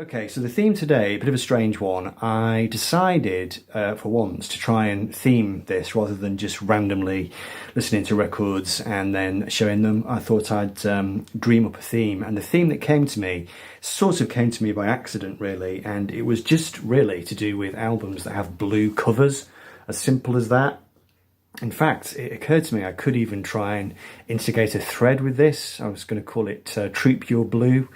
Okay, so the theme today, a bit of a strange one. I decided for once to try and theme this rather than just randomly listening to records and then showing them. I thought I'd dream up a theme, and the theme that came to me sort of came to me by accident, really, and it was just really to do with albums that have blue covers, as simple as that. In fact, it occurred to me I could even try and instigate a thread with this. I was going to call it Troop Your Blue.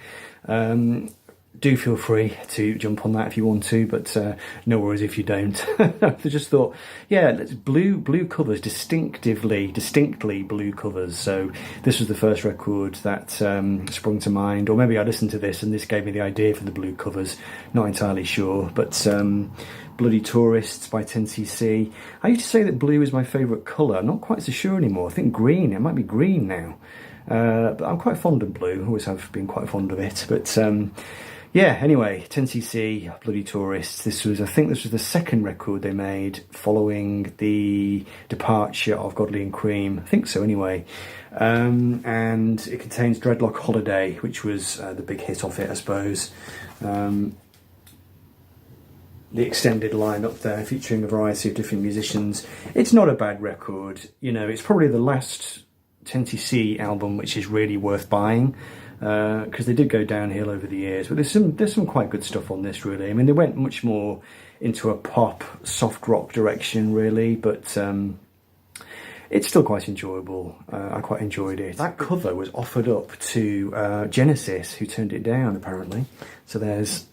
Do feel free to jump on that if you want to, but no worries if you don't. I just thought, yeah, blue covers, distinctly blue covers. So this was the first record that sprung to mind, or maybe I listened to this and this gave me the idea for the blue covers. Not entirely sure, but Bloody Tourists by 10cc. I used to say that blue is my favourite colour. I'm not quite so sure anymore. I think green. It might be green now. But I'm quite fond of blue. Always have been quite fond of it. But yeah, anyway, 10cc, Bloody Tourists. I think this was the second record they made following the departure of Godley and Cream. I think so, anyway. And it contains Dreadlock Holiday, which was the big hit off it, I suppose. The extended lineup there, featuring a variety of different musicians. It's not a bad record. You know, it's probably the last 10cc album which is really worth buying. Because they did go downhill over the years, but there's some quite good stuff on this, really. I mean, they went much more into a pop, soft rock direction, really, but it's still quite enjoyable. I quite enjoyed it. That cover was offered up to Genesis, who turned it down, apparently. So there's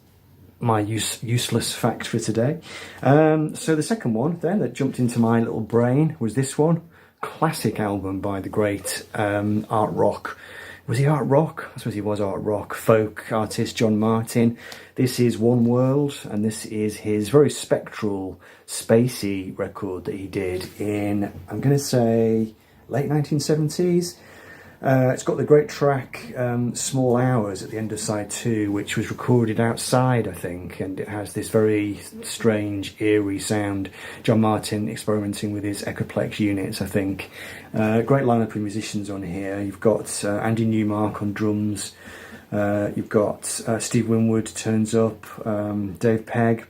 my useless fact for today. So the second one then that jumped into my little brain was this one. Classic album by the great art rock. Was he art rock? I suppose he was art rock. Folk artist John Martin. This is One World, and this is his very spectral, spacey record that he did in, I'm going to say, late 1970s. It's got the great track Small Hours at the end of side 2, which was recorded outside, I think, and it has this very strange, eerie sound. John Martin experimenting with his Echoplex units, I think. Great lineup of musicians on here. You've got Andy Newmark on drums. You've got Steve Winwood turns up. Dave Pegg.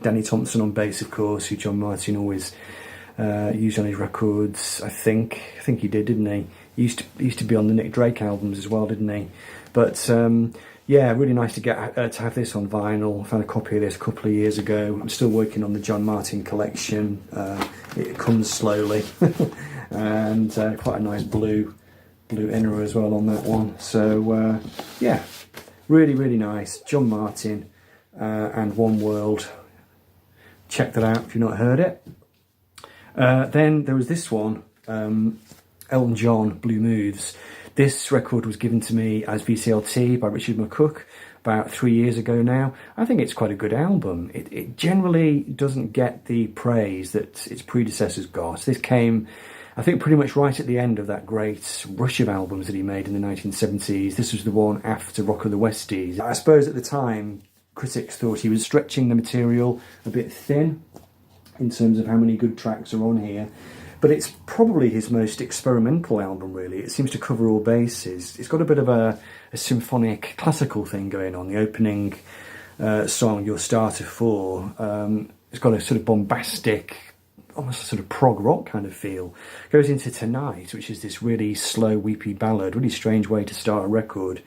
Danny Thompson on bass, of course, who John Martin always used on his records. I think he did, didn't he? He used to be on the Nick Drake albums as well, didn't he? But yeah, really nice to get to have this on vinyl. I found a copy of this a couple of years ago. I'm still working on the John Martin collection. It comes slowly, and quite a nice blue inner as well on that one. So yeah, really nice. John Martin and One World. Check that out if you've not heard it. Then there was this one. Elton John, Blue Moves. This record was given to me as VCLT by Richard McCook about 3 years ago now. I think it's quite a good album. It generally doesn't get the praise that its predecessors got. This came, I think, pretty much right at the end of that great rush of albums that he made in the 1970s. This was the one after Rock of the Westies. I suppose at the time, critics thought he was stretching the material a bit thin in terms of how many good tracks are on here. But it's probably his most experimental album, really. It seems to cover all bases. It's got a bit of a symphonic, classical thing going on. The opening song, Your Starter For, it's got a sort of bombastic, almost a sort of prog rock kind of feel. Goes into Tonight, which is this really slow, weepy ballad, really strange way to start a record.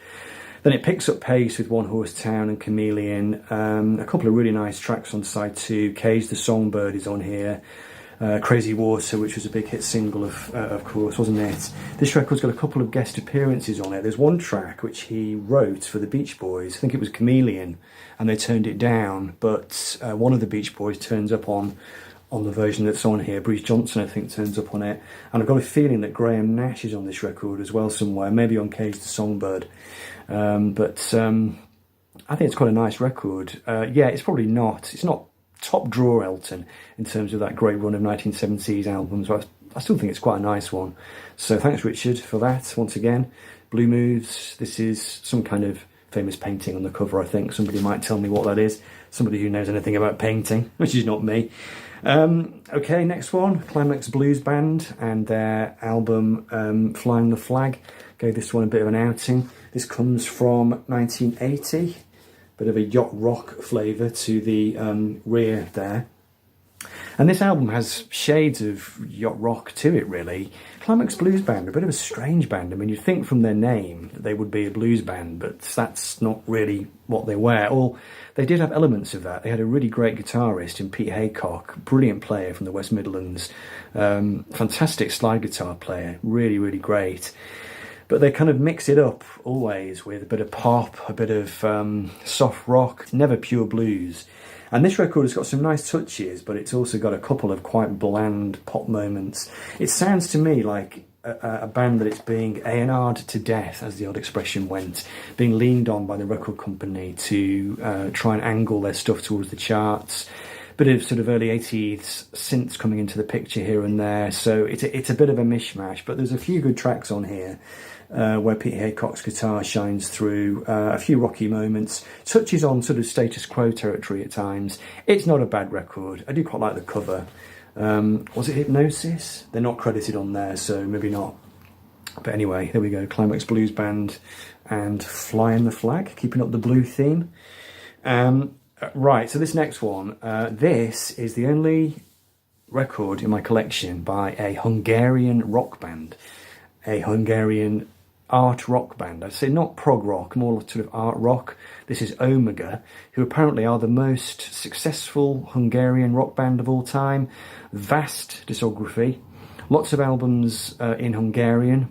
Then it picks up pace with One Horse Town and Chameleon. A couple of really nice tracks on side 2. Cage the Songbird is on here. Crazy Water, which was a big hit single, of course, wasn't it? This record's got a couple of guest appearances on it. There's one track which he wrote for the Beach Boys. I think it was Chameleon, and they turned it down. But one of the Beach Boys turns up on the version that's on here. Bruce Johnson, I think, turns up on it. And I've got a feeling that Graham Nash is on this record as well somewhere, maybe on Cage the Songbird. But I think it's quite a nice record. Yeah, it's probably not. It's not top drawer Elton in terms of that great run of 1970s albums, but I still think it's quite a nice one. So thanks, Richard, for that once again. Blue Moves. This is some kind of famous painting on the cover, I think. Somebody might tell me what that is. Somebody who knows anything about painting, which is not me. Okay, next one, Climax Blues Band and their album Flying the Flag. Gave this one a bit of an outing. This comes from 1980. bit of a yacht rock flavour to the rear there. And this album has shades of yacht rock to it, really. Climax Blues Band, a bit of a strange band. I mean, you'd think from their name that they would be a blues band, but that's not really what they were. Or they did have elements of that. They had a really great guitarist in Pete Haycock, brilliant player from the West Midlands, fantastic slide guitar player, really, really great. But they kind of mix it up always with a bit of pop, a bit of soft rock, never pure blues. And this record has got some nice touches, but it's also got a couple of quite bland pop moments. It sounds to me like a band that it's being A&R'd to death, as the old expression went, being leaned on by the record company to try and angle their stuff towards the charts. Bit of sort of early 80s synths coming into the picture here and there, so it's a bit of a mishmash, but there's a few good tracks on here. Where Pete Haycock's guitar shines through, a few rocky moments, touches on sort of status quo territory at times. It's not a bad record. I do quite like the cover. Was it Hypnosis? They're not credited on there, so maybe not. But anyway, there we go. Climax Blues Band and Flying the Flag, keeping up the blue theme. Right, so this next one, this is the only record in my collection by a Hungarian rock band. A Hungarian art rock band. I'd say not prog rock, more sort of art rock. This is Omega, who apparently are the most successful Hungarian rock band of all time. Vast discography, lots of albums in Hungarian,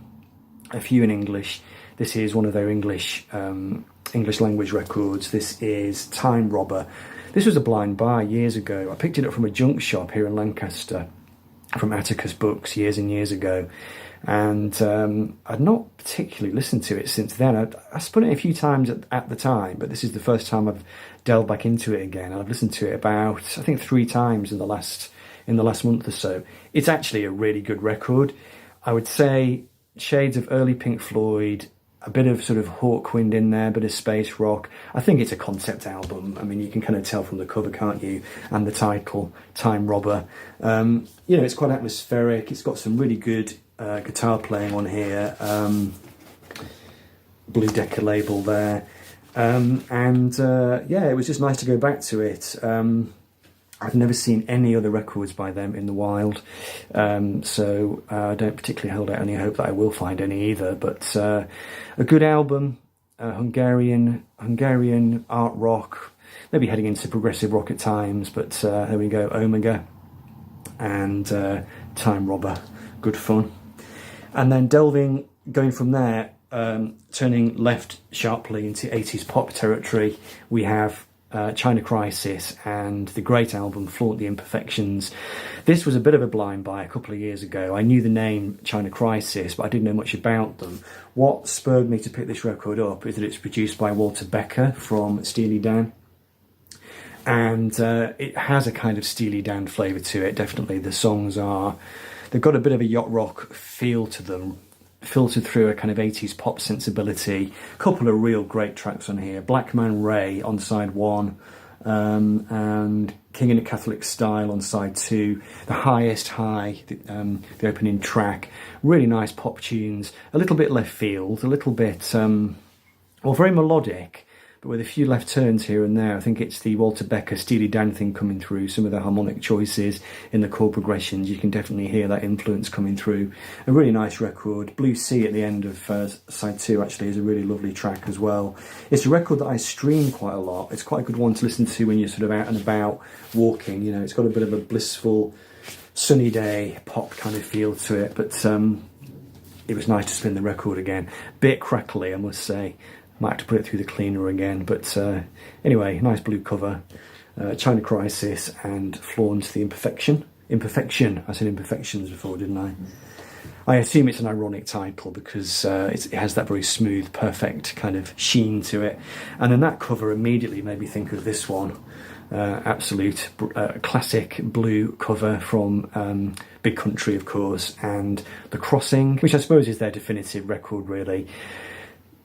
a few in English. This is one of their English language records. This is Time Robber. This was a blind buy years ago. I picked it up from a junk shop here in Lancaster, from Atticus Books years and years ago. And I'd not particularly listened to it since then. I spun it a few times at the time, but this is the first time I've delved back into it again. I've listened to it about, I think, 3 times in the last month or so. It's actually a really good record. I would say shades of early Pink Floyd, a bit of sort of Hawkwind in there, a bit of space rock. I think it's a concept album. I mean, you can kind of tell from the cover, can't you? And the title, Time Robber. It's quite atmospheric. It's got some really good guitar playing on here, Blue Decca label there, it was just nice to go back to it. I've never seen any other records by them in the wild, so I don't particularly hold out any hope that I will find any either, but a good album, Hungarian art rock, maybe heading into progressive rock at times, but there we go, Omega and Time Robber, good fun. And then going from there, turning left sharply into 80s pop territory, we have China Crisis and the great album Flaunt the Imperfections. This was a bit of a blind buy a couple of years ago. I knew the name China Crisis, but I didn't know much about them. What spurred me to pick this record up is that it's produced by Walter Becker from Steely Dan. And it has a kind of Steely Dan flavour to it, definitely. The songs they've got a bit of a yacht rock feel to them, filtered through a kind of 80s pop sensibility. A couple of real great tracks on here. Black Man Ray on side 1, and King in a Catholic Style on side 2. The Highest High, the opening track. Really nice pop tunes. A little bit left field, a little bit, very melodic, but with a few left turns here and there. I think it's the Walter Becker Steely Dan thing coming through, some of the harmonic choices in the chord progressions. You can definitely hear that influence coming through. A really nice record. Blue Sea at the end of side 2 actually is a really lovely track as well. It's a record that I stream quite a lot. It's quite a good one to listen to when you're sort of out and about walking. You know, it's got a bit of a blissful sunny day pop kind of feel to it, but it was nice to spin the record again. Bit crackly, I must say. Might have to put it through the cleaner again, but anyway, nice blue cover. China Crisis and Flaunt the Imperfection. I said Imperfections before, didn't I? I assume it's an ironic title because it has that very smooth, perfect kind of sheen to it. And then that cover immediately made me think of this one. Absolute classic blue cover from Big Country, of course, and The Crossing, which I suppose is their definitive record, really.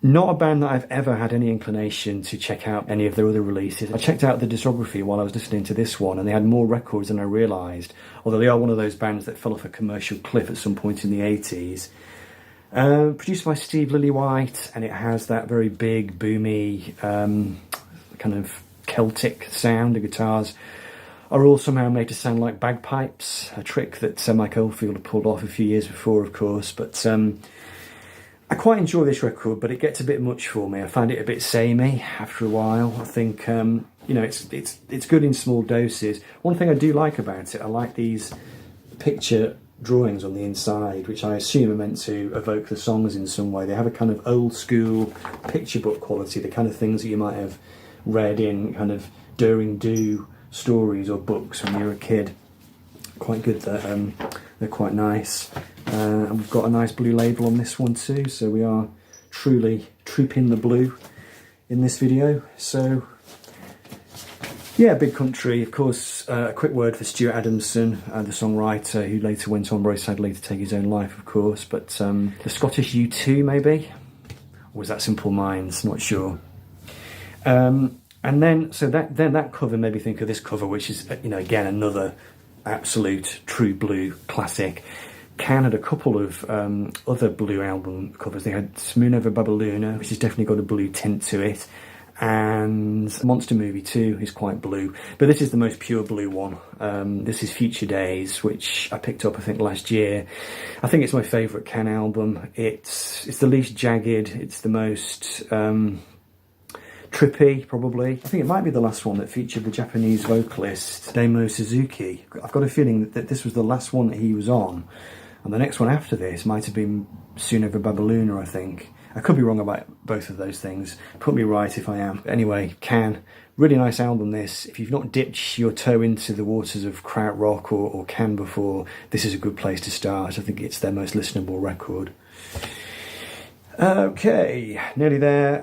Not a band that I've ever had any inclination to check out any of their other releases. I checked out the discography while I was listening to this one, and they had more records than I realised, although they are one of those bands that fell off a commercial cliff at some point in the 80s. Produced by Steve Lillywhite, and it has that very big, boomy, kind of Celtic sound. The guitars are all somehow made to sound like bagpipes, a trick that Mike Oldfield had pulled off a few years before, of course. But I quite enjoy this record, but it gets a bit much for me. I find it a bit samey after a while. I think you know, it's good in small doses. One thing I do like about it, I like these picture drawings on the inside, which I assume are meant to evoke the songs in some way. They have a kind of old school picture book quality, the kind of things that you might have read in kind of daring do stories or books when you were a kid. Quite good. They're quite nice. And we've got a nice blue label on this one too, so we are truly trooping the blue in this video. So yeah, Big Country, of course. A quick word for Stuart Adamson, the songwriter, who later went on very sadly to take his own life, of course. But the Scottish U2 maybe, or was that Simple Minds? Not sure. And then that cover made me think of this cover, which is, you know, again another absolute true blue classic. Can had a couple of other blue album covers. They had Moon Over Babaluna, which has definitely got a blue tint to it, and Monster Movie 2 is quite blue, but this is the most pure blue one. This is Future Days, which I picked up I think last year. I think it's my favourite Can album. It's the least jagged, it's the most trippy, probably. I think it might be the last one that featured the Japanese vocalist Damo Suzuki. I've got a feeling that this was the last one that he was on, and the next one after this might have been Soon Over Babaluna, I think. I could be wrong about both of those things. Put me right if I am. Anyway, Can. Really nice album, this. If you've not dipped your toe into the waters of krautrock or Can before, this is a good place to start. I think it's their most listenable record. Okay, nearly there.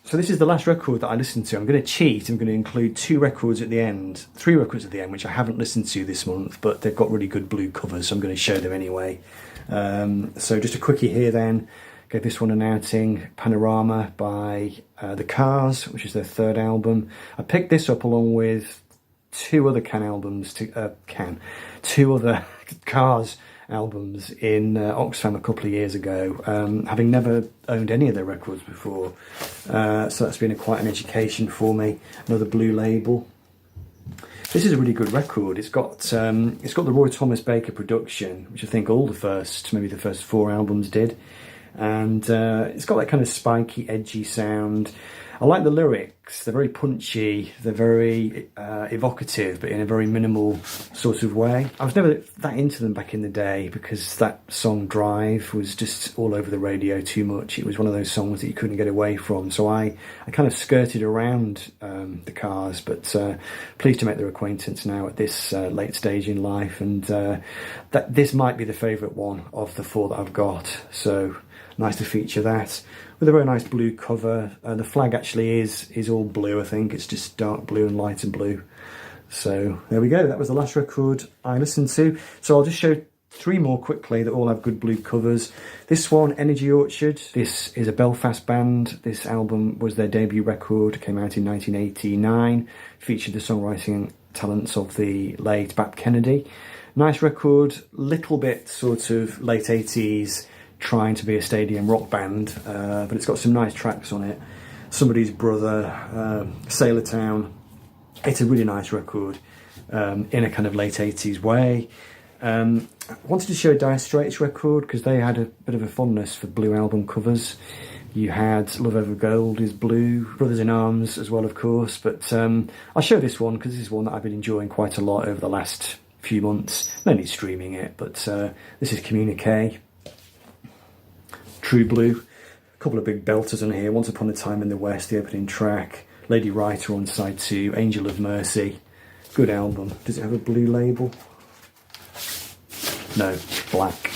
So this is the last record that I listened to. I'm going to cheat. I'm going to include 3 records at the end, which I haven't listened to this month, but they've got really good blue covers, so I'm going to show them anyway. So just a quickie here then. Gave this one an outing, Panorama by The Cars, which is their 3rd album. I picked this up along with 2 other two other Cars albums in Oxfam a couple of years ago, having never owned any of their records before. So that's been quite an education for me. Another blue label. This is a really good record. It's got the Roy Thomas Baker production, which I think maybe the first 4 albums did. And it's got that kind of spiky, edgy sound. I like the lyrics. They're very punchy. They're very evocative, but in a very minimal sort of way. I was never that into them back in the day because that song Drive was just all over the radio too much. It was one of those songs that you couldn't get away from. So I kind of skirted around The Cars, but pleased to make their acquaintance now at this late stage in life. And that this might be the favourite one of the 4 that I've got. So nice to feature that with a very nice blue cover. The flag actually is all blue. I think it's just dark blue and lighter blue. So there we go. That was the last record I listened to. So I'll just show 3 more quickly that all have good blue covers. This one, Energy Orchard. This is a Belfast band. This album was their debut record. It came out in 1989. Featured the songwriting talents of the late Bap Kennedy. Nice record. Little bit sort of late 80s. Trying to be a stadium rock band, but it's got some nice tracks on it. Somebody's Brother, Sailor Town. It's a really nice record in a kind of late 80s way. I wanted to show a Dire Straits record because they had a bit of a fondness for blue album covers. You had Love Over Gold is blue, Brothers in Arms as well, of course, but I'll show this one because this is one that I've been enjoying quite a lot over the last few months, mainly streaming it, but this is Communique. True Blue. A couple of big belters on here. Once Upon a Time in the West, the opening track. Lady Writer on side 2. Angel of Mercy. Good album. Does it have a blue label? No, black.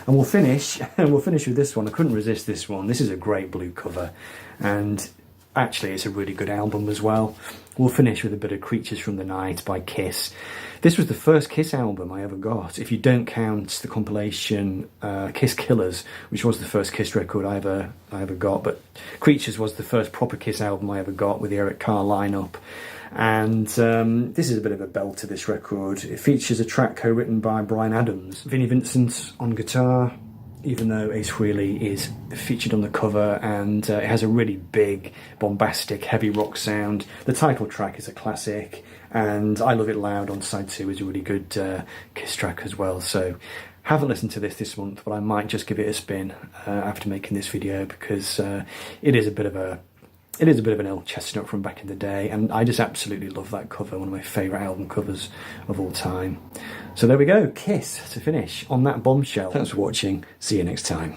And we'll finish with this one. I couldn't resist this one. This is a great blue cover. And actually it's a really good album as well. We'll finish with a bit of Creatures from the Night by Kiss. This was the first Kiss album I ever got, if you don't count the compilation Kiss Killers, which was the first Kiss record I ever got. But Creatures was the first proper Kiss album I ever got with the Eric Carr lineup. And this is a bit of a belter, this record. It features a track co-written by Bryan Adams, Vinnie Vincent on guitar, even though Ace Frehley is featured on the cover, and it has a really big, bombastic, heavy rock sound. The title track is a classic, and I Love It Loud on side 2 is a really good Kiss track as well. So haven't listened to this month, but I might just give it a spin after making this video, because it is a bit of an old chestnut from back in the day, and I just absolutely love that cover, one of my favourite album covers of all time. So there we go, Kiss to finish on that bombshell. Thanks for watching, see you next time.